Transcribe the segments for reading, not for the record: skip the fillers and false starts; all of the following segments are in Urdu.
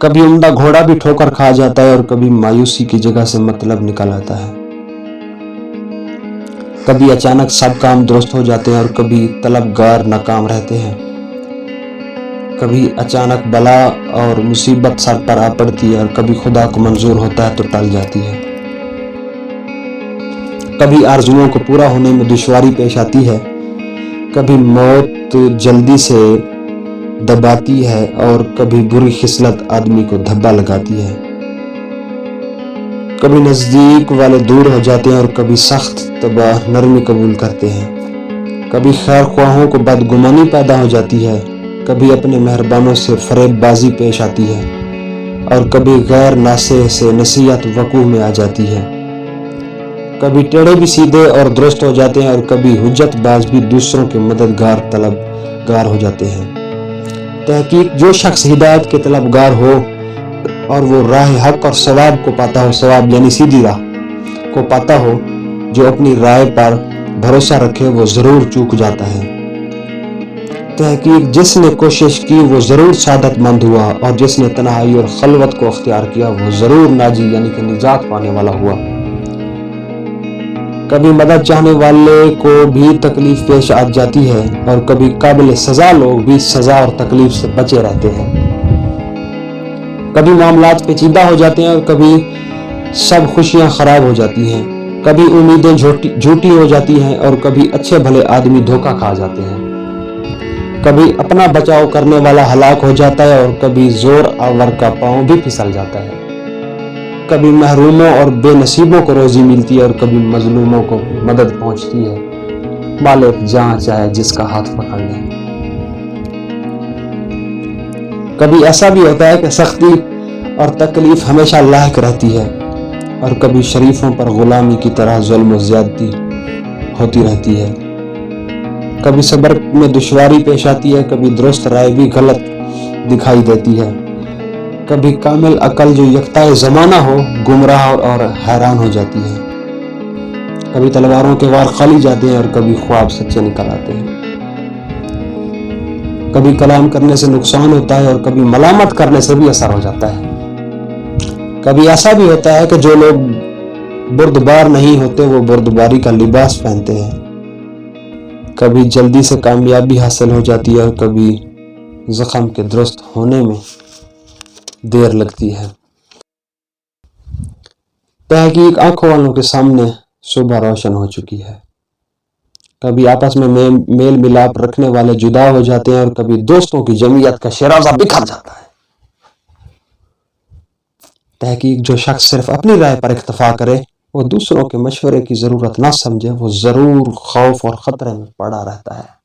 کبھی عمدہ گھوڑا بھی ٹھوکر کھا جاتا ہے اور کبھی مایوسی کی جگہ سے مطلب نکل آتا ہے۔ کبھی اچانک سب کام درست ہو جاتے ہیں اور کبھی طلبگار ناکام رہتے ہیں۔ کبھی اچانک بلا اور مصیبت سر پر آ پڑتی ہے اور کبھی خدا کو منظور ہوتا ہے تو ٹل جاتی ہے۔ کبھی آرزوؤں کو پورا ہونے میں دشواری پیش آتی ہے، کبھی موت جلدی سے دباتی ہے اور کبھی بری خصلت آدمی کو دھبا لگاتی ہے۔ کبھی نزدیک والے دور ہو جاتے ہیں اور کبھی سخت تباہ نرمی قبول کرتے ہیں۔ کبھی خیر خواہوں کو بدگمانی پیدا ہو جاتی ہے، کبھی اپنے مہربانوں سے فریب بازی پیش آتی ہے اور کبھی غیر ناصح سے نصیحت وقوع میں آ جاتی ہے۔ کبھی ٹیڑھے بھی سیدھے اور درست ہو جاتے ہیں اور کبھی حجت باز بھی دوسروں کے مددگار طلبگار ہو جاتے ہیں۔ تحقیق جو شخص ہدایت کے طلبگار ہو اور وہ راہ حق اور ثواب کو پاتا ہو، ثواب یعنی سیدھی راہ کو پاتا ہو، جو اپنی رائے پر بھروسہ رکھے وہ ضرور چوک جاتا ہے۔ تحقیق جس نے کوشش کی وہ ضرور سعادت مند ہوا اور جس نے تنہائی اور خلوت کو اختیار کیا وہ ضرور ناجی یعنی کہ نجات پانے والا ہوا۔ کبھی مدد چاہنے والے کو بھی تکلیف پیش آ جاتی ہے اور کبھی قابل سزا لوگ بھی سزا اور تکلیف سے بچے رہتے ہیں۔ کبھی معاملات پیچیدہ ہو جاتے ہیں اور کبھی سب خوشیاں خراب ہو جاتی ہیں، کبھی امیدیں جھوٹی ہو جاتی ہیں اور کبھی اچھے بھلے آدمی دھوکہ کھا جاتے ہیں۔ کبھی اپنا بچاؤ کرنے والا ہلاک ہو جاتا ہے اور کبھی زور آور کا پاؤں بھی پھسل جاتا ہے۔ کبھی محروموں اور بے نصیبوں کو روزی ملتی ہے اور کبھی مظلوموں کو مدد پہنچتی ہے۔ مالک جہاں چاہے جس کا ہاتھ پکڑ لے۔ کبھی ایسا بھی ہوتا ہے کہ سختی اور تکلیف ہمیشہ لاحق رہتی ہے اور کبھی شریفوں پر غلامی کی طرح ظلم و زیادتی ہوتی رہتی ہے۔ کبھی صبر میں دشواری پیش آتی ہے، کبھی درست رائے بھی غلط دکھائی دیتی ہے، کبھی کامل عقل جو یکتا زمانہ ہو گمراہ اور حیران ہو جاتی ہے۔ کبھی تلواروں کے وار خالی جاتے ہیں اور کبھی خواب سچے نکل آتے ہیں۔ کبھی کلام کرنے سے نقصان ہوتا ہے اور کبھی ملامت کرنے سے بھی اثر ہو جاتا ہے۔ کبھی ایسا بھی ہوتا ہے کہ جو لوگ بردبار نہیں ہوتے وہ بردباری کا لباس پہنتے ہیں۔ کبھی جلدی سے کامیابی حاصل ہو جاتی ہے اور کبھی زخم کے درست ہونے میں دیر لگتی ہے۔ تحقیق آنکھوں والوں کے سامنے صبح روشن ہو چکی ہے۔ کبھی آپس میں میل ملاپ رکھنے والے جدا ہو جاتے ہیں اور کبھی دوستوں کی جمعیت کا شیرازہ بکھر جاتا ہے۔ تحقیق جو شخص صرف اپنی رائے پر اکتفا کرے، وہ دوسروں کے مشورے کی ضرورت نہ سمجھے، وہ ضرور خوف اور خطرے میں پڑا رہتا ہے۔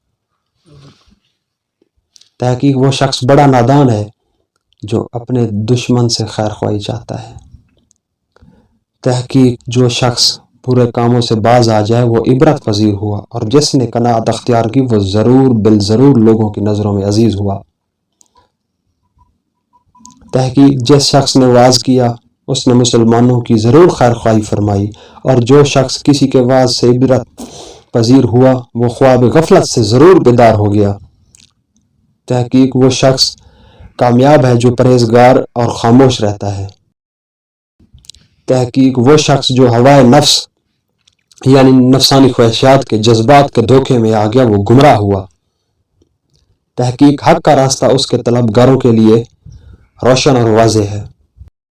تحقیق وہ شخص بڑا نادان ہے جو اپنے دشمن سے خیر خواہی چاہتا ہے۔ تحقیق جو شخص برے کاموں سے باز آ جائے وہ عبرت پذیر ہوا اور جس نے قناعت اختیار کی وہ ضرور بالضرور لوگوں کی نظروں میں عزیز ہوا۔ تحقیق جس شخص نے وعظ کیا اس نے مسلمانوں کی ضرور خیر خواہی فرمائی اور جو شخص کسی کے وعظ سے عبرت پذیر ہوا وہ خواب غفلت سے ضرور بیدار ہو گیا۔ تحقیق وہ شخص کامیاب ہے جو پرہیزگار اور خاموش رہتا ہے۔ تحقیق وہ شخص جو ہوائے نفس یعنی نفسانی خواہشات کے جذبات کے دھوکے میں آ گیا وہ گمراہ ہوا۔ تحقیق حق کا راستہ اس کے طلبگاروں کے لیے روشن اور واضح ہے۔